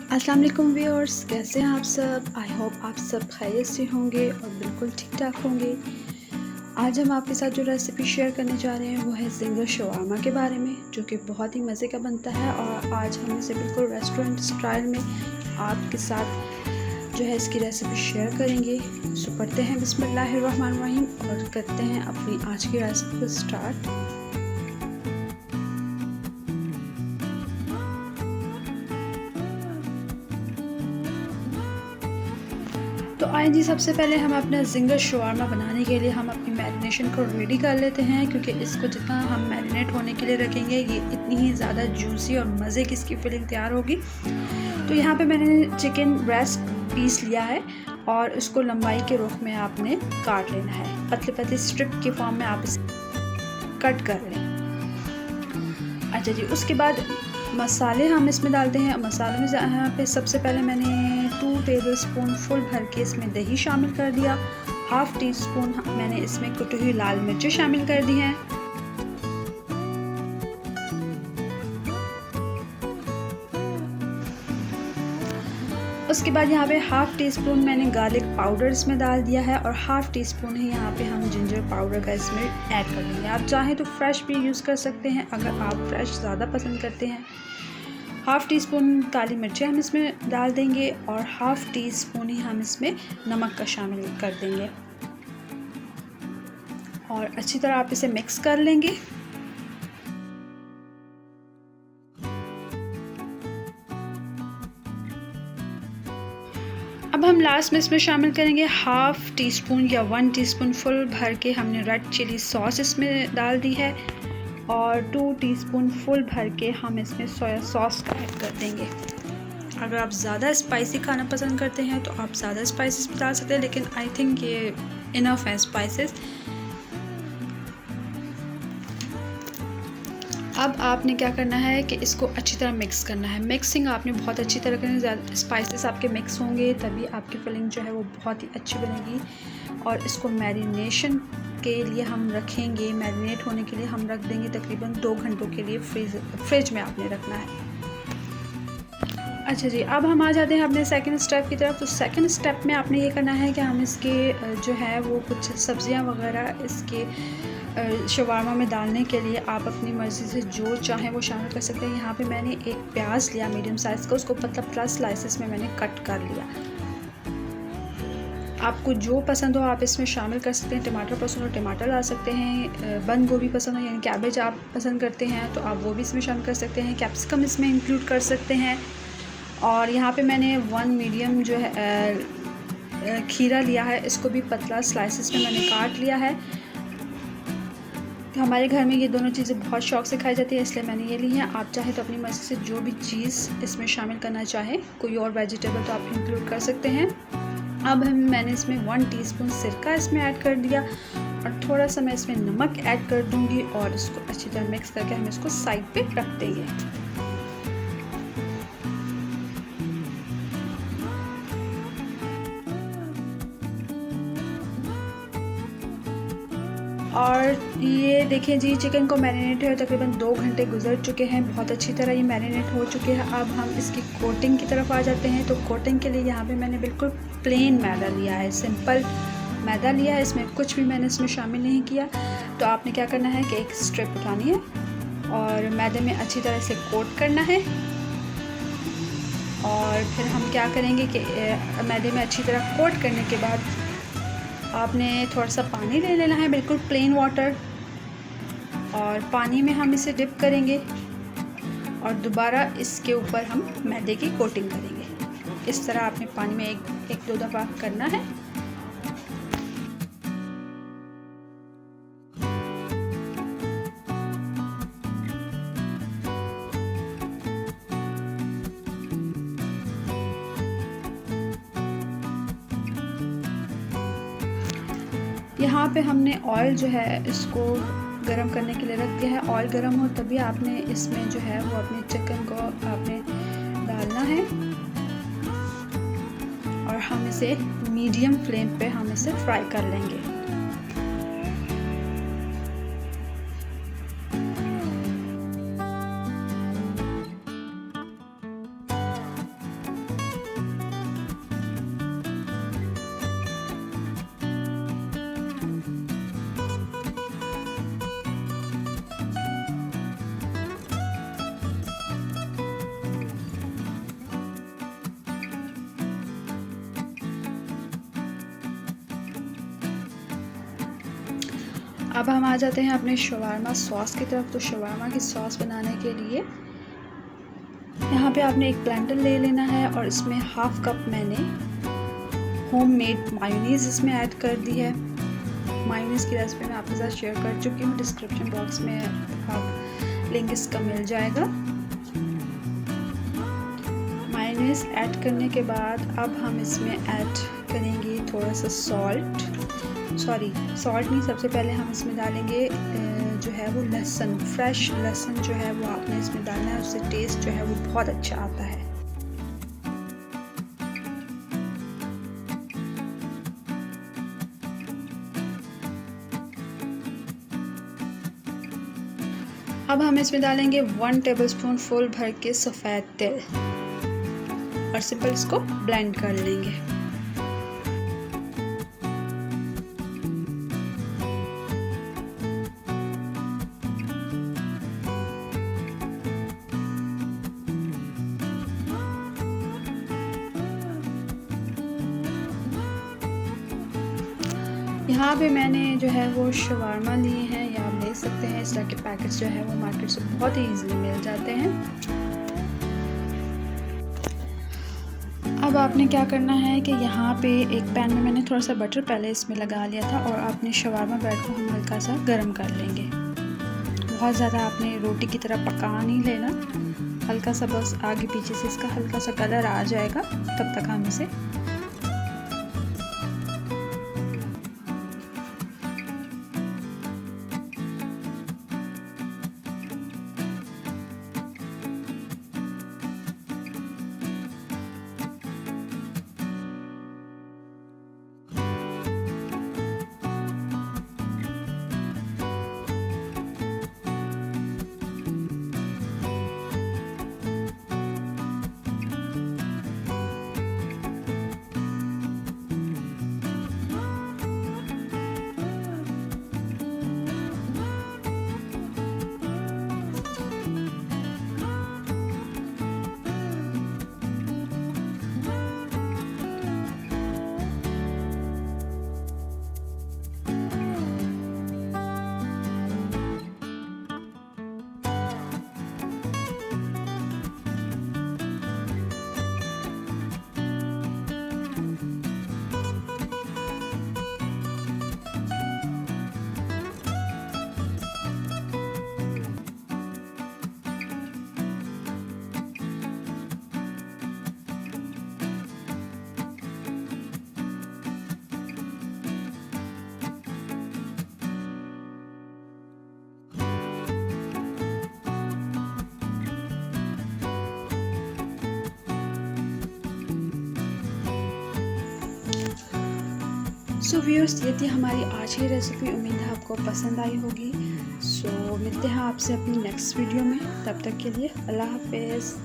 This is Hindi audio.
अस्सलाम वालेकुम व्यूअर्स, कैसे हैं आप सब। आई होप आप सब खैरियत से होंगे और बिल्कुल ठीक ठाक होंगे। आज हम आपके साथ जो रेसिपी शेयर करने जा रहे हैं वो है ज़िंगर शवारमा के बारे में, जो कि बहुत ही मज़े का बनता है। और आज हम इसे बिल्कुल रेस्टोरेंट स्टाइल में आपके साथ जो है इसकी रेसिपी शेयर करेंगे। सो पढ़ते हैं बिस्मिल्लाहिर्रहमानिर्रहीम और करते हैं अपनी आज की रेसिपी को स्टार्ट। तो आइए जी, सबसे पहले हम अपना ज़िंगर शवारमा बनाने के लिए हम अपनी मैरिनेशन को रेडी कर लेते हैं, क्योंकि इसको जितना हम मैरिनेट होने के लिए रखेंगे ये इतनी ही ज़्यादा जूसी और मज़े की इसकी फीलिंग तैयार होगी। तो यहाँ पे मैंने चिकन ब्रेस्ट पीस लिया है और इसको लंबाई के रुख में आपने काट लेना है। पतले पतले स्ट्रिप के फॉर्म में आप इसे कट कर लें। अच्छा जी, उसके बाद मसाले हम इसमें डालते हैं। मसालों में यहाँ पे सबसे पहले मैंने 2 टेबलस्पून फुल भर के इसमें दही शामिल कर दिया। हाफ़ टी स्पून मैंने इसमें कुटी हुई लाल मिर्चें शामिल कर दी हैं। उसके बाद यहाँ पे हाफ़ टी स्पून मैंने गार्लिक पाउडर इसमें डाल दिया है और हाफ़ टी स्पून ही यहाँ पे हम जिंजर पाउडर का इसमें ऐड कर देंगे। आप चाहें तो फ्रेश भी यूज़ कर सकते हैं अगर आप फ्रेश ज़्यादा पसंद करते हैं। हाफ़ टी स्पून काली मिर्चें हम इसमें डाल देंगे और हाफ़ टी स्पून ही हम इसमें नमक का शामिल कर देंगे और अच्छी तरह आप इसे मिक्स कर लेंगे। अब हम लास्ट में इसमें शामिल करेंगे हाफ़ टी स्पून या 1 टीस्पून फुल भर के हमने रेड चिली सॉस इसमें डाल दी है और 2 टीस्पून फुल भर के हम इसमें सोया सॉस का ऐड कर देंगे। अगर आप ज़्यादा स्पाइसी खाना पसंद करते हैं तो आप ज़्यादा स्पाइसेस भी डाल सकते हैं, लेकिन आई थिंक ये इनफ है स्पाइसेस। अब आपने क्या करना है कि इसको अच्छी तरह मिक्स करना है। मिक्सिंग आपने बहुत अच्छी तरह करनी है। ज़्यादा स्पाइसेस आपके मिक्स होंगे तभी आपकी फिलिंग जो है वो बहुत ही अच्छी बनेगी। और इसको मैरिनेशन के लिए हम रखेंगे, मैरिनेट होने के लिए हम रख देंगे तकरीबन 2 घंटों के लिए फ्रिज में आपने रखना है। अच्छा जी, अब हम आ जाते हैं अपने सेकंड स्टेप की तरफ। तो सेकंड स्टेप में आपने ये करना है कि हम इसके जो है वो कुछ सब्जियां वगैरह इसके शवारमा में डालने के लिए आप अपनी मर्ज़ी से जो चाहें वो शामिल कर सकते हैं। यहाँ पे मैंने एक प्याज लिया मीडियम साइज़ का, उसको पतला पतला स्लाइसेस में मैंने कट कर लिया। आपको जो पसंद हो आप इसमें शामिल कर सकते हैं। टमाटर पसंद हो टमाटर डाल सकते हैं, बंद गोभी पसंद हो यानी कैबेज आप पसंद करते हैं तो आप वो भी इसमें शामिल कर सकते हैं। कैप्सिकम इसमें इंक्लूड कर सकते हैं। और यहाँ पे मैंने 1 मीडियम जो है खीरा लिया है, इसको भी पतला स्लाइसेस में मैंने काट लिया है। हमारे घर में ये दोनों चीज़ें बहुत शौक़ से खाई जाती है, इसलिए मैंने ये ली हैं। आप चाहे तो अपनी मर्ज़ी से जो भी चीज़ इसमें शामिल करना चाहें, कोई और वेजिटेबल तो आप इंक्लूड कर सकते हैं। अब मैंने इसमें 1 टीस्पून सिरका इसमें ऐड कर दिया और थोड़ा सा मैं इसमें नमक ऐड कर दूँगी और इसको अच्छी तरह मिक्स करके हम इसको साइड पे रख देंगे। और ये देखिए जी, चिकन को मैरिनेट हुए तकरीबन 2 घंटे गुजर चुके हैं। बहुत अच्छी तरह ये मैरिनेट हो चुके हैं। अब हम इसकी कोटिंग की तरफ आ जाते हैं। तो कोटिंग के लिए यहाँ पे मैंने बिल्कुल प्लेन मैदा लिया है, सिंपल मैदा लिया है। इसमें कुछ भी मैंने इसमें शामिल नहीं किया। तो आपने क्या करना है कि एक स्ट्रिप उठानी है और मैदे में अच्छी तरह से कोट करना है। और फिर हम क्या करेंगे कि मैदे में अच्छी तरह कोट करने के बाद आपने थोड़ा सा पानी ले लेना है, बिल्कुल प्लेन वाटर, और पानी में हम इसे डिप करेंगे और दोबारा इसके ऊपर हम मैदे की कोटिंग करेंगे। इस तरह आपने पानी में एक दो दफ़ा करना है। यहाँ पे हमने ऑयल जो है इसको गरम करने के लिए रख दिया है। ऑयल गरम हो तभी आपने इसमें जो है वो अपने चिकन को आपने डालना है और हम इसे मीडियम फ्लेम पे हम इसे फ्राई कर लेंगे। अब हम आ जाते हैं अपने शवारमा सॉस की तरफ। तो शवारमा की सॉस बनाने के लिए यहाँ पे आपने एक ब्लेंडर ले लेना है और इसमें हाफ कप मैंने होममेड मायोनीज़ इसमें ऐड कर दी है। मायोनीज़ की रेसिपी मैं आपके साथ शेयर कर चुकी हूँ, डिस्क्रिप्शन बॉक्स में आप लिंक इसका मिल जाएगा। मायोनीज़ ऐड करने के बाद अब हम इसमें ऐड करेंगे थोड़ा सा सॉल्ट नहीं, सबसे पहले हम इसमें डालेंगे जो है वो लहसुन, फ्रेश लहसुन जो है वो आपने इसमें डालना है, उससे टेस्ट जो है वो बहुत अच्छा आता है। अब हम इसमें डालेंगे 1 टेबलस्पून फुल भर के सफ़ेद तिल और सिंपल इसको ब्लेंड कर लेंगे। यहाँ पे मैंने जो है वो शवारमा लिए हैं, या आप ले सकते हैं, इस तरह के पैकेट्स जो है वो मार्केट से बहुत ही ईजिली मिल जाते हैं। अब आपने क्या करना है कि यहाँ पे एक पैन में मैंने थोड़ा सा बटर पहले इसमें लगा लिया था और आपने शवारमा ब्रेड को हम हल्का सा गर्म कर लेंगे। बहुत ज़्यादा आपने रोटी की तरह पका नहीं लेना, हल्का सा बस आगे पीछे से इसका हल्का सा कलर आ जाएगा, तब तक हम इसे सो व्यूअर्स, ये थी हमारी आज की रेसिपी। उम्मीद है आपको पसंद आई होगी। सो मिलते हैं आपसे अपनी नेक्स्ट वीडियो में, तब तक के लिए अल्लाह हाफिज़।